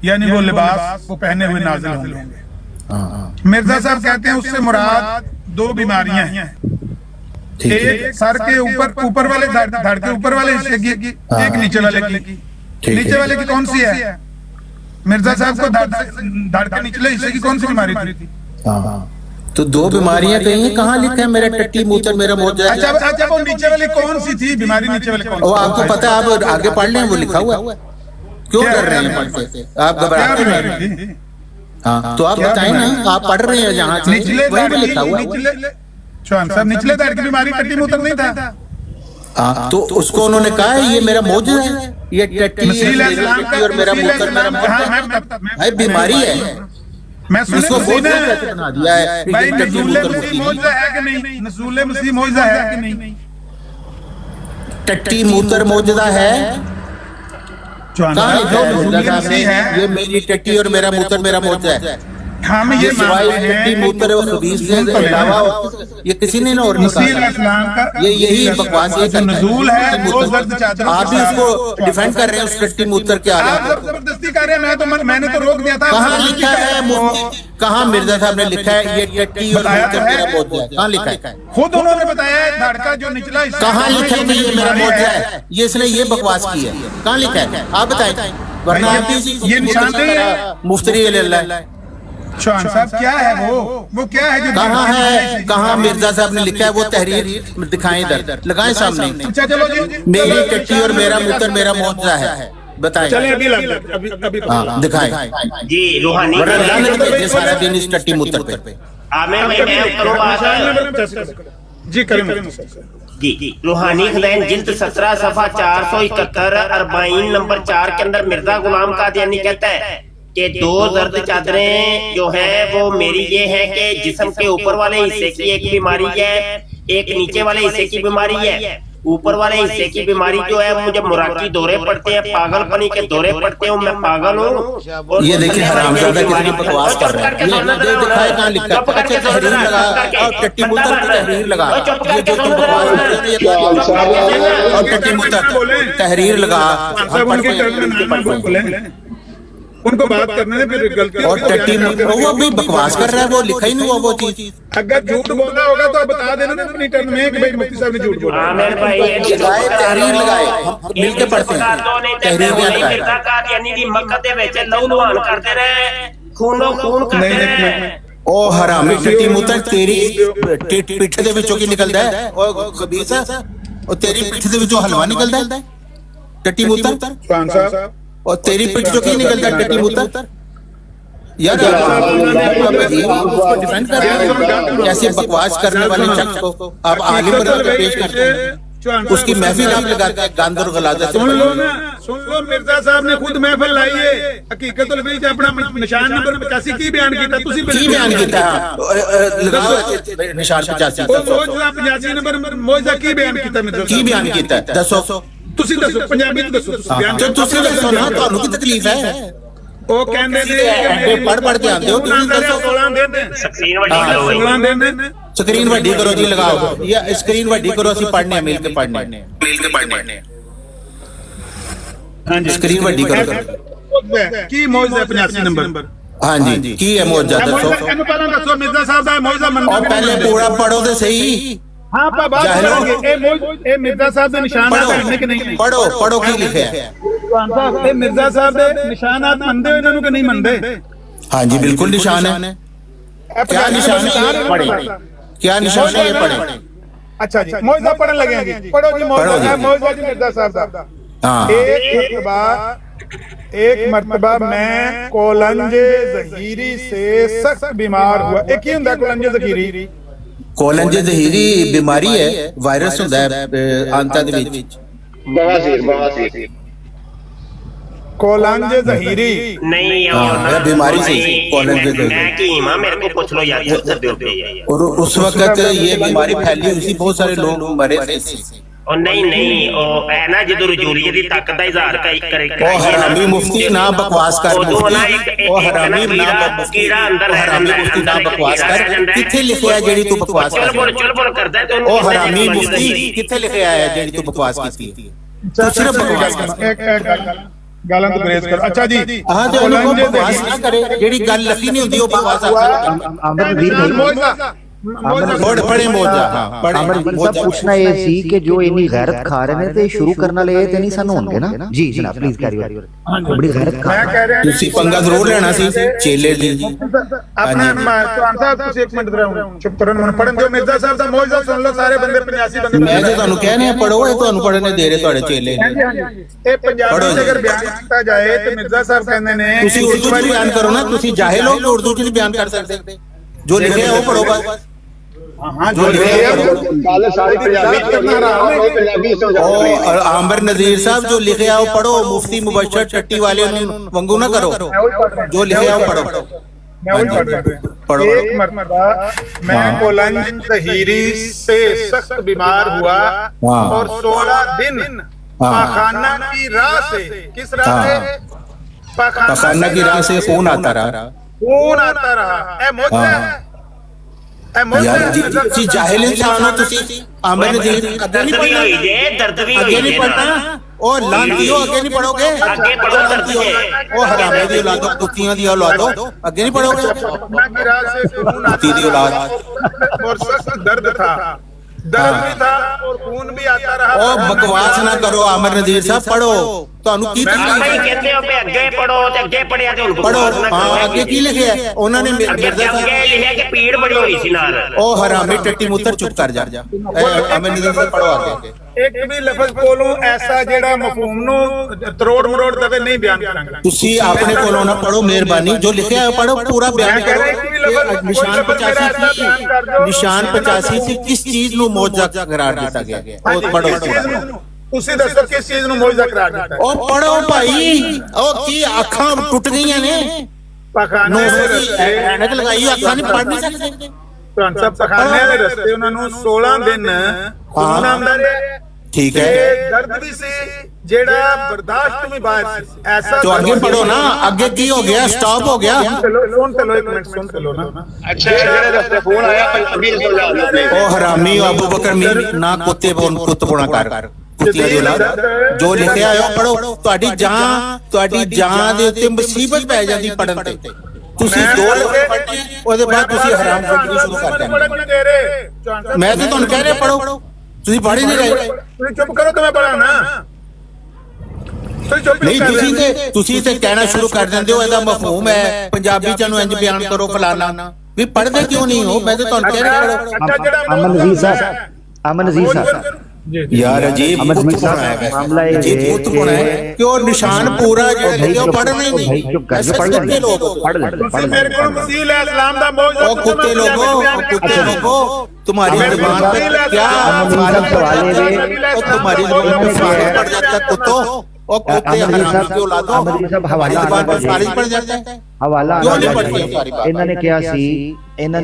यानी वो लिबास वो पहने हुए नाजिल होंगे। मिर्जा साहब कहते हैं उससे मुराद दो बीमारियां हैं, एक सर के ऊपर वाले धड़ के ऊपर वाले हिस्से की, एक नीचे वाले की। नीचे वाले की कौन सी है? मिर्जा साहब को धड़ के निचले हिस्से की कौन सी बीमारी थी? तो दो बीमारियां कही हैं, कहाँ लिखा है मेरा टट्टी मूत्र मेरा मोजा? अच्छा वो नीचे वाली कौन सी थी बीमारी? नीचे वाली कौन? वो आपको पता है, आप आगे पढ़ लें, वो लिखा हुआ है। क्यों कर रहे हैं पढ़ते? आप घबराते हैं? हाँ तो आप बताएं ना, आप पढ़ रहे हैं जहाँ से, वहीं पे लिखा हुआ है। चौहान साहब निचले धड़ की बीमारी टट्टी मूत्र नहीं था? तो उसको उन्होंने कहा है ये मेरा मोजा है, ये टट्टी और मेरा मूत्र मेरा मोजा बीमारी है। मैं उसको बना दिया है भाई, नज़ूले मसीह मौजज़ा है कि नहीं? नज़ूले मसीह मौजज़ा है कि नहीं? टट्टी मूत्र मौजूदा है। ये मेरी टट्टी और मेरा मूत्र मेरा मोजा है। हम ये टट्टी मूत्र और खबीस से अलावा ये किसी ने और नहीं, ये यही बकवास है। नज़ूल है, आप भी उसको डिफेंड कर रहे हैं उस टट्टी मूत्र के आगे, जबरदस्ती कर रहे हैं। मैंने तो रोक दिया था। कहाँ लिखा है? कहाँ मिर्जा साहब ने लिखा है ये टट्टी और मूत्र मेरा मोजा है? कहाँ लिखा है? खुद उन्होंने बताया है धड़ का जो निचला हिस्सा। कहाँ लिखा है कि ये मेरा मोजा है? ये इसने ये बकवास की है, कहाँ लिखा है? आप बताएं, वरना ये निशान मुफ्तरी अल्लाह। चौहान साहब क्या है वो क्या है जो कहाँ है? कहाँ मिर्जा साहब ने लिखा है? वो तहरीर दिखाएं, इधर लगाएं सामने। अच्छा चलो जी, मेरी टट्टी और मेरा मूत्र मेरा मोजा है, बताएं। चलिए अभी दिखाएं जी। रूहानी सारा दिन इस टट्टी मूत्र पे जी करें जी। रूहानी खदैन जिल्द 17 सफा 471 40 नंबर 4 के अंदर मिर्जा गुलाम कादियानी कहता है कि दो दर्द चादरें जो है वो मेरी ये है कि जिस्म के ऊपर वाले हिस्से की एक बीमारी है, एक नीचे वाले हिस्से की बीमारी है। ऊपर वाले हिस्से की बीमारी जो है, मुझे मुराकी दौरे पड़ते हैं, पागलपनी के दौरे पड़ते हैं, मैं पागल हूँ। ये देखिए हरामजादा कितनी बकवास कर रहे हैं। ये दिखाए कहाँ लिखा है? अच्छा तहरीर लगा और टट्टी मूत्र की तहरीर लगा। ये जो तुम बकवास कर रहे हो और टट्टी मूत्र तहरीर लगा, उनको बात करने में फिर गलती। और टट्टी वो भी बकवास कर रहा है, वो लिखा ही नहीं हुआ वो चीज। अगर झूठ बोलना होगा तो बता देना ना अपनी टर्न में कि भाई मुफ्ती साहब ने झूठ बोला। आमिर भाई तहरीर लगाए, हम मिलके पढ़ते हैं। तहरीर यानी कि मक्का दे विच लहू लुहान करते रहे, खूनो खून करते रहे। ओ हरामी टट्टी मूत्र तेरी पिठ दे विचों की निकलदा है? ओ खबीस है, और तेरी पिठ दे विचों हलवा निकलदा है टट्टी मूत्र? चौहान साहब और तेरी पिठ जो क्यों निकलता टट्टी मूत्र? यार डिफेंड कर रहे हैं ऐसे बकवास करने वाले शख्स को आप आलिम बना के पेश करते हैं, उसकी महफिल आप लगाते हैं गांध और गलाजा से। सुन लो मिर्जा साहब ने खुद महफिल लाई है, हकीकतुल बीज अपना निशान नंबर 85 की बयान कीता, तुसी की बयान कीता? लगाओ निशान 85 85 नंबर मौजा की बयान कीता? मिर्जा की बयान कीता? दसो ਤੁਸੀਂ ਦੱਸੋ ਪੰਜਾਬੀ ਚ ਦੱਸੋ ਤੁਸੀਂ ਦੱਸੋ ਨਾ, ਤੁਹਾਨੂੰ ਕੀ ਤਕਲੀਫ ਹੈ? ਉਹ ਕਹਿੰਦੇ ਨੇ ਪੜ ਕੇ ਆਉਂਦੇ ਹੋ, ਤੁਸੀਂ ਦੱਸੋ। 16 ਦੇ ਸਕਰੀਨ ਵੱਡੀ ਕਰੋ, 16 ਦੇ ਸਕਰੀਨ ਵੱਡੀ ਕਰੋ ਜੀ, ਲਗਾਓ ਇਹ ਸਕਰੀਨ ਵੱਡੀ ਕਰੋ, ਅਸੀਂ ਪੜ੍ਹਨੇ ਆ, ਮਿਲ ਕੇ ਪੜ੍ਹਨੇ ਆ। ਹਾਂਜੀ ਸਕਰੀਨ ਵੱਡੀ ਕਰੋ। ਕੀ ਮੌਜਾ 85 ਨੰਬਰ? ਹਾਂਜੀ ਕੀ ਹੈ ਮੌਜਾ ਦੱਸੋ। ਇਹਨੂੰ ਪਹਿਲਾਂ ਦੱਸੋ ਮਿਰਜ਼ਾ ਸਾਹਿਬ ਦਾ ਮੌਜਾ ਮੰਨਦੇ ਔਰ ਪਹਿਲੇ ਪੂਰਾ ਪੜੋ ਤੇ ਸਹੀ। हाँ आप बात करेंगे। ये मिर्जा साहब के निशानात है कि नहीं? पढ़ो की लिखे है? ये मिर्जा साहब के निशानात मनदे हो इन्हों के नहीं मनदे? हाँ जी बिल्कुल निशान है। क्या निशान है? पढ़े क्या निशान है? ये पढ़े। अच्छा जी मौजा पढ़ने लगे हैं जी, पढ़ो जी मौजा जी मिर्जा साहब का। एक मर्तबा मैं कोलंजे ज़हीरी से सख्त बीमार हुआ। एक ही हुंदा कोलंजे ज़हीरी? कोलंजे ज़हीरी बीमारी है, वायरस होता है आंता दे विच। बवासीर कोलंजे ज़हीरी नहीं है बीमारी से कोलंजे ज़हीरी। मैं की मां मेरे को पूछ लो यार। और उस वक्त ये बीमारी फैली हुई थी, बहुत सारे लोग मरे थे। और नहीं ओ है ना जदों रजूलियत दी ताकत दा इजहार करे ओ हरामी मुफ्ती ना बकवास कर, ओ हरामी ना कीड़ा अंदर है, हरामी मुफ्ती ना बकवास कर। किथे लिखया है जेडी तू बकवास कर? चुल करदा है। ओ हरामी मुफ्ती किथे लिखया है जेडी तू बकवास कीती है? तू सिर्फ बकवास कर। ਗਾਲਾਂ ਤੋਂ ਗਰੇਜ਼ ਕਰੋ। ਅੱਛਾ ਜੀ, ਹਾਂ ਤੇ ਉਹਨੂੰ ਕੋਈ ਬਕਵਾਸ ਨਾ ਕਰੇ, ਜਿਹੜੀ ਗੱਲ ਲੱਗੀ ਨਹੀਂ ਹੁੰਦੀ ਉਹ ਬਕਵਾਸ ਆ ਸਕਦੀ। ਅਮਰਵੀਰ ਭਾਈ ਬੋੜ ਪੜੇ ਮੋਜਾ, ਹਾਂ ਪੜੇ ਅਮਰਵੀਰ ਸਾਹਿਬ ਪੁੱਛਣਾ ਇਹ ਸੀ ਕਿ ਜੋ ਇੰਨੀ ਗੈਰਤ ਖਾ ਰਹੇ ਨੇ ਤੇ ਸ਼ੁਰੂ ਕਰਨ ਵਾਲੇ ਇਹ ਤੇ ਨਹੀਂ ਸਾਨੂੰ ਹੋਣਗੇ ਨਾ। ਜੀ ਜਨਾਬ ਪਲੀਜ਼ ਕੈਰੀ ਬੜੀ ਗੈਰਤ ਖਾ ਮੈਂ ਕਹਿ ਰਿਹਾ ਤੁਸੀਂ ਪੰਗਾ ਜ਼ਰੂਰ ਲੈਣਾ ਸੀ ਚੇਲੇ ਦੀ। ਆਪਣਾ ਚੌਹਾਨ ਸਾਹਿਬ ਤੁਸੀਂ ਇੱਕ ਮਿੰਟ ਰਹੋ, ਚੁੱਪ ਕਰੋ, ਮੈਨੂੰ ਪੜਨ ਦਿਓ। ਮਿਰਜ਼ਾ ਸਾਹਿਬ ਦਾ ਮੌਜਜ਼ਾ ਸੁਣ ਲਓ, ਸਾਰੇ ਬੰਦੇ 85 ਬੰਦੇ। ਮੈਂ ਤੇ ਤੁਹਾਨੂੰ ਕਹਿ ਰਿਹਾ ਪੜੋ, ਇਹ ਤੁਹਾਨੂੰ ਪੜਨ ਦੇ ਰਹੇ ਤੁਹਾਡੇ ਚੇਲੇ। ਇਹ ਪੰਜਾਬੀ ਚ ਅਗਰ ਬਿਆਨ ਕੀਤਾ ਜਾਏ ਤੇ ਮਿਰਜ਼ਾ ਸਾਹਿਬ ਕਹਿੰਦੇ ਨੇ ਤੁਸੀਂ ਉਰਦੂ ਚ ਬਿਆਨ ਕਰੋ ਨਾ, ਤੁਸੀਂ ਜਾਹਿਲ ਹੋ ਕਿ ਉਰਦੂ ਚ ਨਹੀਂ ਬਿਆਨ ਕਰ ਸਕਦੇ? ਜੋ ਲਿਖਿਆ ਉਹ ਪੜੋ ਬਸ। ਹਾਂ ਜੋ ਲਿਖਿਆ ਗੱਲ ਸਾਰੀ ਪੰਜਾਬੀ ਉਹ ਆਮਰ ਨਜ਼ੀਰ ਸਾਹਿਬ ਜੋ ਲਿਖਿਆ ਉਹ ਪੜੋ। ਮੁਫਤੀ ਮੁਬਸ਼ਰ ਟੱਟੀ ਵਾਲੇ ਨੂੰ ਵਾਂਗੂ ਨਾ ਕਰੋ, ਜੋ ਲਿਖਿਆ ਉਹ ਪੜੋ। मैं वही पढ़ रहा हूँ। पढ़ो। एक मरतबा मैं कोलन तहीरी से सख्त बीमार हुआ और 16 दिन पाखाना की राह से, किस राह से? पाखाना की राह से खून आता रहा। खून आता रहा। ए मोजा है, ए मोजा यार है। जी जाहिल इंसान हो तुसी। आमिर नज़ीर अगे नहीं पढ़ना, दर्द भी अगे नहीं पढ़ना। ओ लानतियो आगे नहीं पढ़ोगे, आगे पढ़ो दर्द है। ओ हरामे दी औलादो, कुत्तियां दी औलादो, आगे नहीं पढ़ोगे। पाखाना की राह से खून कुत्ती दी औलाद। आता और सख्त दर्द था, दर्द भी था और खून भी आता रहा। ओ बकवास ना करो आमिर नज़ीर साहब, पढ़ो। ਤੁਹਾਨੂੰ ਕੀ ਭਾਈ ਕਹਿੰਦੇ ਹੋ ਵੀ ਅੱਗੇ ਪੜੋ ਤੇ ਅੱਗੇ ਪੜਿਆ ਤੇ ਹੁਣ ਪੜੋ। ਹਾਂ ਅੱਗੇ ਕੀ ਲਿਖਿਆ ਹੈ ਉਹਨਾਂ ਨੇ? ਅੱਗੇ ਲਿਖਿਆ ਕਿ ਪੀੜ ਬੜੀ ਹੋਈ ਸੀ ਨਾਲ। ਉਹ ਹਰਾਮੀ ਟੱਟੀ ਮੁੱਤਰ ਚੁੱਪ ਕਰ ਜਾ। ਆਮਿਰ ਨਜ਼ੀਰ ਸਾਹਿਬ ਪੜੋ ਅੱਗੇ। ਇੱਕ ਵੀ ਲਫ਼ਜ਼ ਕੋਲੋਂ ਐਸਾ ਜਿਹੜਾ ਮਫਹੂਮ ਨੂੰ ਤਰੋੜ ਮਰੋੜ ਦਵੇ ਨਹੀਂ ਬਿਆਨ ਕਰਾਂਗਾ। ਤੁਸੀਂ ਆਪਣੇ ਕੋਲੋਂ ਨਾ ਪੜੋ, ਮਿਹਰਬਾਨੀ ਜੋ ਲਿਖਿਆ ਹੈ ਪੜੋ, ਪੂਰਾ ਬਿਆਨ ਕਰੋ। ਨਿਸ਼ਾਨ 85 ਸੀ, ਨਿਸ਼ਾਨ 85 ਸੀ ਕਿਸ ਚੀਜ਼ ਨੂੰ ਮੌਜਜ਼ਾ ਕਰਾਰ ਦਿੱਤਾ ਗਿਆ? ਉਹ ਪੜੋ। ਤੁਸੀਂ ਦੱਸੋ ਕਿਸ ਚੀਜ਼ ਨੂੰ ਮੌਜਜ਼ਾ ਕਰਾਰ ਦਿੱਤਾ? ਉਹ ਪੜੋ ਭਾਈ। ਉਹ ਕੀ ਅੱਖਾਂ ਟੁੱਟ ਗਈਆਂ ਨੇ? ਪਖਾਨੇ ਦੇ ਰਸਤੇ ਐਨਕ ਲਗਾਈ ਅੱਖਾਂ ਨਹੀਂ ਪੜ ਨਹੀਂ ਸਕਦੇ। ਤੁਹਾਨੂੰ ਸਭ ਪਖਾਨੇ ਦੇ ਰਸਤੇ ਉਹਨਾਂ ਨੂੰ 16 ਦਿਨ ਖੂਨ ਆਉਂਦਾ ਰਿਹਾ। ਠੀਕ ਹੈ, ਦਰਦ ਵੀ ਸੀ ਜਿਹੜਾ ਬਰਦਾਸ਼ਤ ਤੋਂ ਵੀ ਬਾਹਰ ਸੀ। ਐਸਾ तो आगे पढ़ो ना, आगे की हो गया? स्टॉप हो गया। ਸੁਣ ਤੇ ਲੋ ਇੱਕ ਮਿੰਟ, ਸੁਣ ਤੇ ਲੋ ਨਾ। ਅੱਛਾ ਜਿਹੜੇ ਰਸਤੇ ਫੋਨ ਆਇਆ ਪੰਜਾਬੀ ਚ ਸਮਝਾ ਦਿਓ। ओ हरामी अबू बकर मीर ना कुत्ते कुत्त पुणा कर कुत्तियां दी औलाद। जो लिखिਆ ਹੈ ਉਹ ਪੜੋ। ਤੁਹਾਡੀ ਜਾਨ ਦੇ ਉੱਤੇ ਮੁਸੀਬਤ ਪੈ ਜਾਂਦੀ ਪੜਨ ਤੇ। ਤੁਸੀਂ 2 ਲਫ਼ਜ਼ ਪੜ੍ਹਨੇ ਉਹਦੇ ਬਾਅਦ ਤੁਸੀਂ ਹਰਾਮ ਫਕਰੀ ਸ਼ੁਰੂ ਕਰ ਦਿੰਦੇ। ਮੈਂ ਤਾਂ ਤੁਹਾਨੂੰ ਕਹਿ ਰਿਹਾ ਪੜੋ, ਤੁਸੀਂ ਪੜ੍ਹ ਹੀ ਨਹੀਂ ਰਹੇ। ਤੁਸੀਂ ਚੁੱਪ ਕਰੋ ਤੇ ਮੈਂ ਪੜਾਂ ਨਾ। ਨਹੀਂ ਤੁਸੀਂ ਤੇ ਕਹਿਣਾ ਸ਼ੁਰੂ ਕਰ ਦਿੰਦੇ ਹੋ ਇਹਦਾ ਮਫਹੂਮ ਹੈ ਪੰਜਾਬੀ ਚ ਨੂੰ ਇੰਜ ਬਿਆਨ ਕਰੋ ਫਲਾਣਾ। ਵੀ ਪੜ੍ਹਦੇ ਕਿਉਂ ਨਹੀਂ ਹੋ? ਮੈਂ ਤਾਂ ਤੁਹਾਨੂੰ ਕਹਿ ਰਿਹਾ ਪੜੋ। ਅਮਨ ਨਜ਼ੀਰ ਸਾਹਿਬ यार अजीब मामला ये क्यों निशान पूरा जो पढ़ना ही नहीं। मेरे को मसीह अलैहिस्सलाम दा मौजूद ओ कुत्ते लोगों तुम्हारी जुबान पे क्या तुम्हारी जुबान पे फारिज पड़ जाता है कुत्तों। और कुत्ते हराम की औलादों हमारी जुबान पे फारिज पड़ जाता है। हवाला क्यों नहीं पढ़ती सारी बात? ਇਹਨਾਂ ਨੇ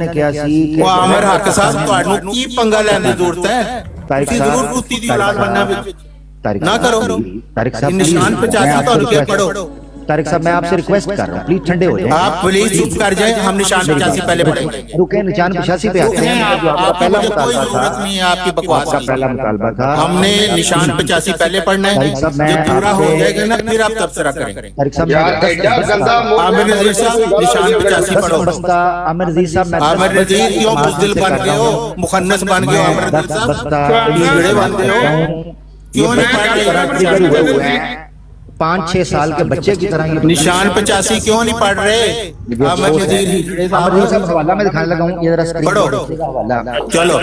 ਕਿਹਾ ਸੀ ਕਿ ਉਹ ਆਮਰ ਹੱਕ ਸਾਹਿਬ ਤੁਹਾਨੂੰ ਕੀ ਪੰਗਾ ਲੈਣ ਦੀ ਜ਼ਰੂਰਤ ਹੈ? ਤੁਸੀਂ ਜ਼ਰੂਰ ਕੁੱਤੀ ਦੀ ਔਲਾਦ ਬਣਨਾ ਵਿੱਚ ਨਾ ਕਰੋ। तारिक साहब निशान 85 ਤੁਹਾਨੂੰ ਕੀ ਪੜੋ। तारिक साहब मैं आपसे रिक्वेस्ट कर रहा हूँ प्लीज ठंडे हो जाए। आप प्लीज चुप कर जाए, हम निशान 85 पहले पढ़ेंगे। रुके निशान 85 पे आते हैं। जो आपका पहला कोई मुतालबा जरूरत था, नहीं है आपकी बकवास आपका की। पहला मुतालबा था हमने निशान 85 पहले पढ़ना है, जब पूरा हो जाएगा ना फिर आप तबसरा करेंगे। तारिक साहब यार एडा गंदा आमिर नज़ीर साहब निशान 85 पढ़ो। आमिर नज़ीर साहब आमिर नज़ीर क्यों बुज़दिल बन गए हो, मुखन्नस बन गए हो? आमिर नज़ीर साहब लीगड़े बन गए हो, क्यों नहीं पढ़ रहे? 5-6 साल के बच्चे की तरह ये निशान 85 क्यों नहीं पढ़ रहे? आमिर नज़ीर साहब हवाला में दिखाने लगा हूँ, ये जरा स्क्रीन पढ़ो। पे हवाला। चलो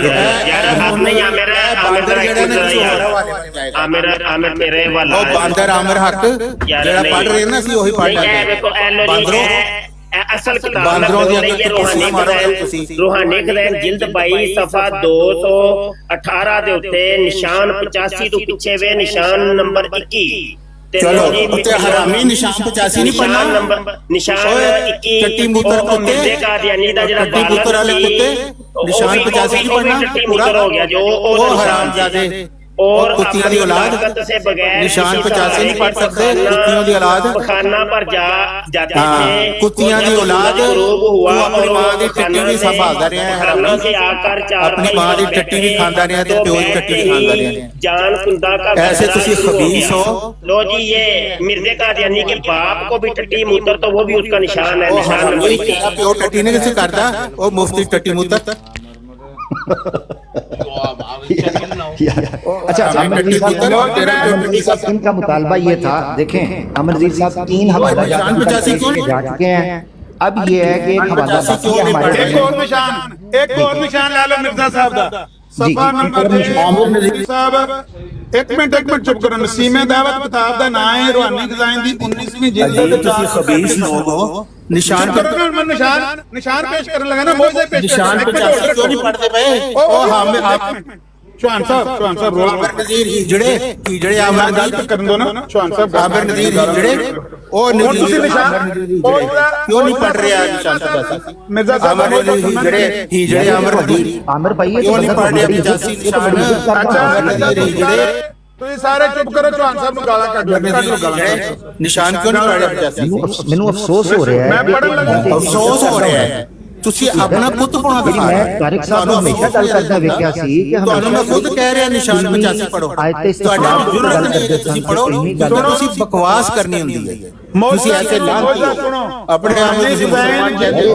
आमिर मेरे वाला ਉਹ ਬਾਂਦਰ ਆਮਰ ਹੱਕ ਜਿਹੜਾ ਪੜ ਰਹੇ ਨਾ ਸੀ ਉਹੀ ਪੜ ਲੈਂਦੇ ਬਾਂਦਰੋਂ। ਅਸਲ ਕਿਤਾਬ ਬਾਂਦਰੋਂ ਦੀ ਅੱਗੇ ਟੁੱਟੀ ਮਾਰੋ ਤੁਸੀਂ। ਰੂਹਾਨੀ ਖਜ਼ਾਨ ਜਿਲਦ 22 ਸਫਾ 218 ਦੇ ਉੱਤੇ ਨਿਸ਼ਾਨ 85 ਤੋਂ ਪਿੱਛੇ ਵੇ ਨਿਸ਼ਾਨ ਨੰਬਰ 21। ਚਲੋ ਉੱਤੇ ਹਰਾਮੀ ਨਿਸ਼ਾਨ 85 ਨਹੀਂ ਪੜਨਾ। ਨਿਸ਼ਾਨ 21 ਟੱਟੀ ਮੂਤਰ ਕੁੱਤੇ ਕਾਦੀਆਨੀ ਦਾ ਜਿਹੜਾ ਟੱਟੀ ਮੂਤਰ ਵਾਲੇ ਕੁੱਤੇ ਨਿਸ਼ਾਨ 85 ਨਹੀਂ ਪੜਨਾ। ਪੂਰਾ ਹੋ ਗਿਆ ਜੋ ਉਹ ਹਰਾਮਜ਼ਾਦੇ और कुत्तियों की औलाद से बगैर निशान 85 नहीं पढ़ सकते। कुत्तियों की औलाद खाना पर जाते थे। कुत्तियों की औलाद तू अपनी मां की टट्टी भी संभालता रहा है, अपनी मां की टट्टी भी खाता रहा ते प्यो की टट्टी भी खाता रहा। जान कुंदा का ऐसे तुसी खबीस हो। लो जी ये मिर्जे कादियानी के बाप को भी टट्टी मूत्र तो वो भी उसका निशान है, निशान नंबर 3। प्यो टट्टी ने किसे करता वो मुफ्ती टट्टी मूत्र। अच्छा अमरजीत साहब इनका मुतालबा ये था, देखें अमरजीत साहब 3 हवाला जा चुके हैं। अब ये है कि एक हवाला बाकी है हमारे। एक और निशान ला लो मिर्जा साहब का सफा नंबर साहब। एक मिनट चुप करो। नसीम दावत किताब का नाम है रूहानी खजाइन दी 19वीं जिल्द दे तुसी खबीस लोग हो। निशान निशान पेश करने लगा ना, मोजे पेश निशान 85 क्यों नहीं पढ़ते पे? ओ हां में आप चौहान साहब रोला आमिर नज़ीर हिजड़े आमिर नज़ीर कर दो ना चौहान साहब। आमिर नज़ीर हिजड़े ओ नज़ीर क्यों नहीं पढ़ रहे हैं निशान 85? मिर्जा साहब आमिर नज़ीर हिजड़े आमिर नज़ीर आमिर भाई क्यों नहीं पढ़ रहे 85 निशान? आमिर नज़ीर हिजड़े तो ये सारे चुप करो। चौहान साहब ने गाला काट दिया। निशान क्यों नहीं पढ़ रहे 85? ਮੈਨੂੰ ਅਫਸੋਸ ਹੋ ਰਿਹਾ मैं पढ़न लगा। है। ਅਫਸੋਸ ਹੋ ਰਿਹਾ ਹੈ। ਤੁਸੀਂ ਆਪਣਾ ਪੁੱਤ ਪਣਾ ਜਿਹੜੀ ਦਿਖਾ ਮੈਂ ਰਹੇ ਤਾਰਿਕ ਸਾਹਿਬ ਨੂੰ ਹਮੇਸ਼ਾ ਗੱਲ ਕਰਦਾ ਵੇਖਿਆ ਸੀ ਕਿ ਤੁਹਾਨੂੰ ਮੈਂ ਖੁਦ ਕਹਿ ਰਿਹਾ ਨਿਸ਼ਾਨ 85 ਪੜੋ। ਤੁਹਾਡੀ ਜ਼ਰੂਰਤ ਨਹੀਂ ਹੈ ਤੁਸੀਂ ਪੜੋ, ਤੁਸੀਂ ਬਕਵਾਸ ਕਰਨੀ ਹੁੰਦੀ ਹੈ। ਤੁਸੀਂ ਐਸੇ ਲਾਂਤੀ ਹੋ ਆਪਣੇ ਆਪ ਨੂੰ ਤੁਸੀਂ ਮੁਸਲਮਾਨ ਕਹਿੰਦੇ ਹੋ,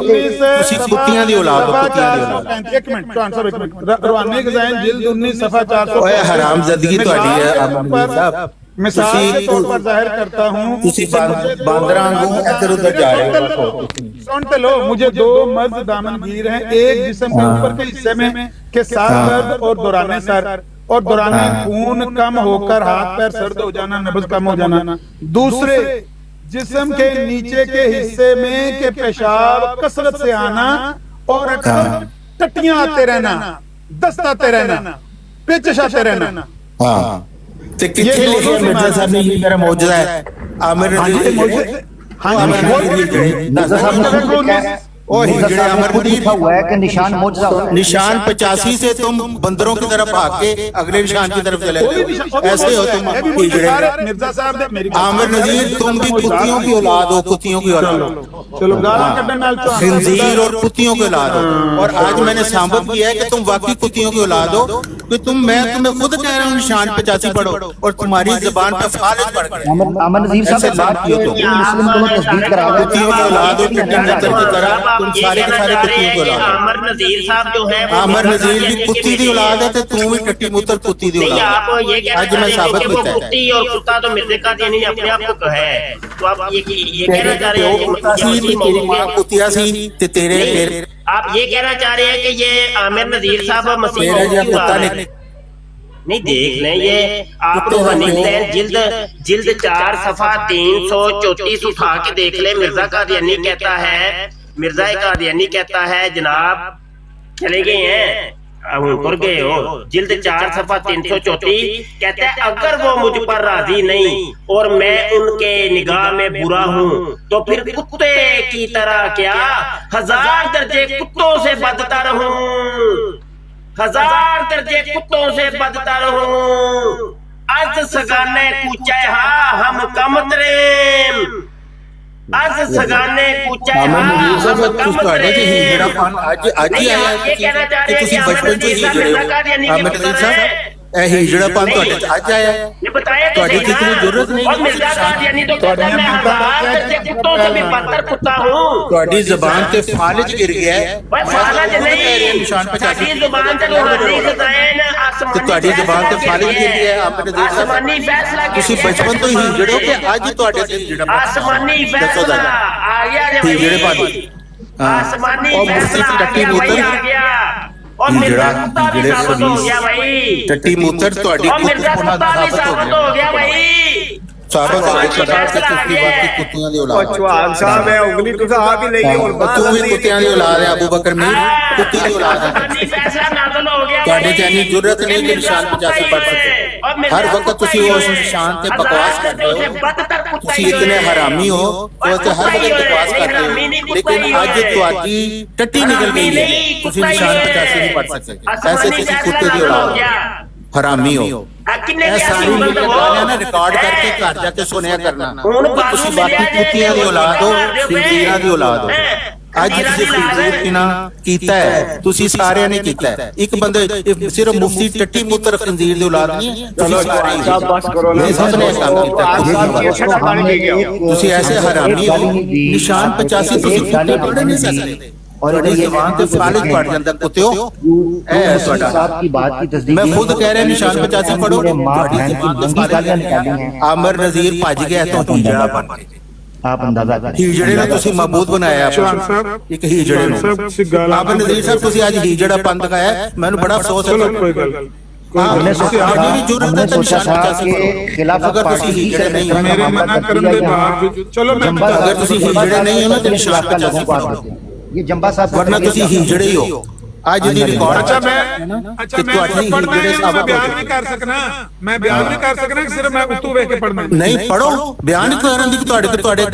ਤੁਸੀਂ ਕੁੱਤਿਆਂ ਦੀ ਔਲਾਦ ਹੋ, ਕੁੱਤਿਆਂ ਦੀ ਔਲਾਦ। एक मिनट चौहान साहब एक मिनट। रूहानी खजाइन जिल्द 19 सफा 400। ਓਏ ਹਰਾਮਜ਼ਾਦਗੀ ਤੁਹਾਡੀ ਹੈ ਅਮਨਦੀਪ ਸਾਹਿਬ। मिसाल के तौर पर जाहिर करता हूँ ਤੁਸੀਂ ਬਾਂਦਰਾਂ ਵਾਂਗੂ ਇੱਧਰ ਉੱਧਰ ਜਾ ਰਹੇ ਹੋ। सुनते लो, मुझे 2 मर्द दामनगीर हैं, एक जिस्म के ऊपर के हिस्से में के साथ दर्द और दौराने सर और दौराने खून कम होकर हाथ पैर सर्द हो जाना, नब्ज कम हो जाना। दूसरे जिस्म के नीचे के हिस्से में के पेशाब कसरत से आना और अक्सर टट्टियां आते रहना, दस्त आते रहना, पेचिश आते रहना। हाँ तो कितने लिखे मिर्जा साहब ने ये मेरा मौजूदा है आमिर नज़ीर ओ हिजड़े आमिर नज़ीर हुआ है कि निशान मौजूदा निशान 85 से तुम बंदरों की तरफ भाग के अगले निशान की तरफ चले गए। ऐसे हो तुम हिजड़े। मिर्जा साहब ने मेरी आमिर नज़ीर तुम भी कुत्तियों की औलाद हो, कुत्तियों की औलाद। चलो गाला कड्डन नाल खिंजीर और कुत्तियों की औलाद हो। और आज मैंने साबित किया है कि तुम वाकई कुत्तियों की औलाद हो कि मैं तुम्हें खुद कह रहा हूँ निशान 85 पढ़ो और तुम्हारी जुबान पे फालिज पढ़ गए। अमन नज़ीर साहब से बात की तो मुस्लिम को तस्दीक करा दो। कुत्तियों की औलाद हो, टट्टी मूत्र की तरह तुम सारे के सारे कुत्तियों की औलाद हो। आमिर नज़ीर साहब जो है आमिर नज़ीर भी कुत्ती की औलाद है तो तू भी टट्टी मूत्र कुत्ती की औलाद आप ये है। आज मैं साबित वो किया है। कुत्ती और कुत्ता तो मिर्जे कादियानी ने अपने आप को कहा है। तो आप ये कहना चाह रहे हैं कि तेरी मां कुत्तिया सी ते तेरे आप ये कहना चाह रहे हैं कि ये आमिर नज़ीर साहब मसीह तेरा जो कुत्ता ने नहीं देख लें ये आप रूहानी खजाइन जिल्द 4 सफा 334 उठा के देख ले। मिर्जा कादियानी कहता है जनाब चले गए हैं तुर गए हो। जिल्द 4 सफा 334 कहता है अगर वो मुझ पर राजी नहीं और मैं उनके निगाह में बुरा हूँ तो फिर कुत्ते की तरह क्या 1000 दर्जे कुत्तों से बदतर हूँ, 1000 दर्जे कुत्तों से बदतर हूँ। आज सगाने कूचे हम कम तरेम, आज सगाने कूचे हम कम तरेम। आज ही आया कि ਤੁਸੀਂ ਬਚਪਨ ਤੋਂ ਹੀ ਜੁੜੇ ਹੋ ਆमिर नज़ीर साहब ਇਹ ਹਿਜੜਾਪਨ ਤੁਹਾਡੇ ਚ ਅੱਜ ਆਇਆ ਹੈ। ਤੁਹਾਡੀ ਕਿਤਨੀ ਜ਼ਰੂਰਤ ਨਹੀਂ ਤੁਹਾਡੀ ਜ਼ਬਾਨ ਤੇ ਫਾਲਿਜ ਗਿਰ ਗਿਆ ਹੈ। ਨਿਸ਼ਾਨ 85 ਤੇ ਤੁਹਾਡੀ ਜ਼ਬਾਨ ਤੇ ਫਾਲਿਜ ਗਿਰ ਗਿਆ ਹੈ ਆमिर नज़ीर साहब। ਤੁਸੀਂ ਬਚਪਨ ਤੋਂ ਹੀ ਹਿਜੜੇ ਹੋ ਕਿ ਅੱਜ ਤੁਹਾਡੇ ਤੇ ਹਿਜੜਾਪਨ आसमानी फैसला आ गया ਹਿਜੜੇਪਨ आसमानी और मुफ्ती फैसला टट्टी आ मूत्र गया और मिर्जा कुत्ता भी साबित हो गया भाई। टट्टी मूत्र ਤੁਹਾਡੀ और मिर्जा कुत्ता भी साबित हो गया भाई। ਸਾਬਤ ਹੋ ਗਿਆ ਕਿ ਤੁਸੀਂ ਵਾਕਈ ਕੁੱਤਿਆਂ ਦੀ ਔਲਾਦ ਹੋ। चौहान साहब है उंगली तो आप ही लेके और ਤੂੰ ਵੀ ਕੁੱਤਿਆਂ ਦੀ ਔਲਾਦ ਹੈ ਅਬੂ ਬਕਰ ਮੀਰ ਕੁੱਤੀ ਦੀ ਔਲਾਦ ਹੈ। आसमानी फैसला नाज़िल हो गया ਤੁਹਾਡੇ ਤੇ ਇੰਨੀ ਜ਼ਰੂਰਤ ਨਹੀਂ ਕਿ ਨਿਸ਼ਾਨ 85 ਪੜ ਸਕੇ। ਹਰ ਵਕਤ ਤੁਸੀਂ ਉਸ ਨਿਸ਼ਾਨ ਤੇ ਬਕਵਾਸ ਕਰਦੇ ਹੋ। ਤੁਸੀਂ ਇਤਨੇ ਹਰਾਮੀ ਹੋ ਉਹ ਤੇ ਹਰ ਵਕਤ ਬਕਵਾਸ ਕਰਦੇ ਹੋ ਲੇਕਿਨ ਅੱਜ ਤੁਹਾਡੀ ਟੱਟੀ ਨਿਕਲ ਗਈ ਹੈ ਤੁਸੀਂ ਨਿਸ਼ਾਨ 85 ਨਹੀਂ ਪੜ ਸਕਦੇ। ਐਸੇ ਤੁਸੀਂ ਕੁੱਤੇ ਦੀ ਔਲਾਦ ਹੋ ਹਰਾਮੀ ਹੋ। ਕਿੰਨੇ ਇਹ ਸਾਰੀ ਗਾਲਿਆਂ ਨਾ ਰਿਕਾਰਡ ਕਰਕੇ ਘਰ ਜਾ ਕੇ ਸੁਣਿਆ ਕਰਨਾ। ਤੁਸੀਂ ਬਾਕੀ ਕੁੱਤਿਆਂ ਦੀ ਔਲਾਦ ਹੋ, ਖਿੰਜ਼ੀਰਾਂ ਦੀ ਔਲਾਦ ਹੋ। ਅੱਜ ਤੁਸੀਂ ਖਿੰਜ਼ੀਰ ਕੀਤਾ ਹੈ, ਤੁਸੀਂ ਸਾਰਿਆਂ ਨੇ ਕੀਤਾ ਹੈ। ਇੱਕ ਬੰਦੇ ਸਿਰਫ ਮੁਫਤੀ ਟੱਟੀ ਮੁੱਤਰ ਖਿੰਜ਼ੀਰ ਦੀ ਔਲਾਦ ਨਹੀਂ ਹੈ, ਤੁਸੀਂ ਸਾਰੇ ਬਸ ਕਰੋ ਨਾ। ਸਭ ਨੇ ਕੰਮ ਕੀਤਾ। ਤੁਸੀਂ ਐਸੇ ਹਰਾਮੀ ਹੋ। ਨਿਸ਼ਾਨ 85 ਤੁਸੀਂ ਕੁੱਤੇ ਪੜ੍ਹ ਨਹੀਂ ਸਕਦੇ और ये जवान के फालिज पड़ जाता कुत्तेओ। साहब की बात की तस्दीक मैं खुद कह रहा निशान 85 पढ़ो। आमिर नजीर भज गया तो हीजड़ा बन गया। आप अंदाजा करें ਹੀਜੜੇ ਨੂੰ ਤੁਸੀਂ ਮਬੂਦ ਬਣਾਇਆ ਇੱਕ ਹੀਜੜੇ ਨੂੰ। ਆਪ ਨਜ਼ੀਰ ਸਾਹਿਬ ਤੁਸੀਂ ਅੱਜ ਹੀਜੜਾ ਪੰਦ ਦਿਖਾਇਆ, ਮੈਨੂੰ ਬੜਾ ਅਫਸੋਸ ਹੈ। हमने सोचा था कि खिलाफत पार्टी की मेरे मना करने के बावजूद चलो मैं अगर ਤੁਸੀਂ ਹੀਜੜੇ ਨਹੀਂ ਹੋ ਨਾ ਤੇ ਨਿਸ਼ਾਨ 85 ਪੜੋ, ये जंबा साहब ਵਰਨਾ ਤੁਸੀਂ ਹੀਜੜੇ ਹੀ ਹੋ। ਅੱਜ ਦੀ ਰਿਕਾਰਡ अच्छा मैं पढ़ना है, मैं बयान नहीं कर सकना, मैं बयान नहीं कर सकना कि सिर्फ मैं उतू ਵੇਖ ਕੇ ਪੜਨਾ ਨਹੀਂ ਪੜੋ। ਬਿਆਨ ਕਰਨ ਦੀ ਤੁਹਾਡੇ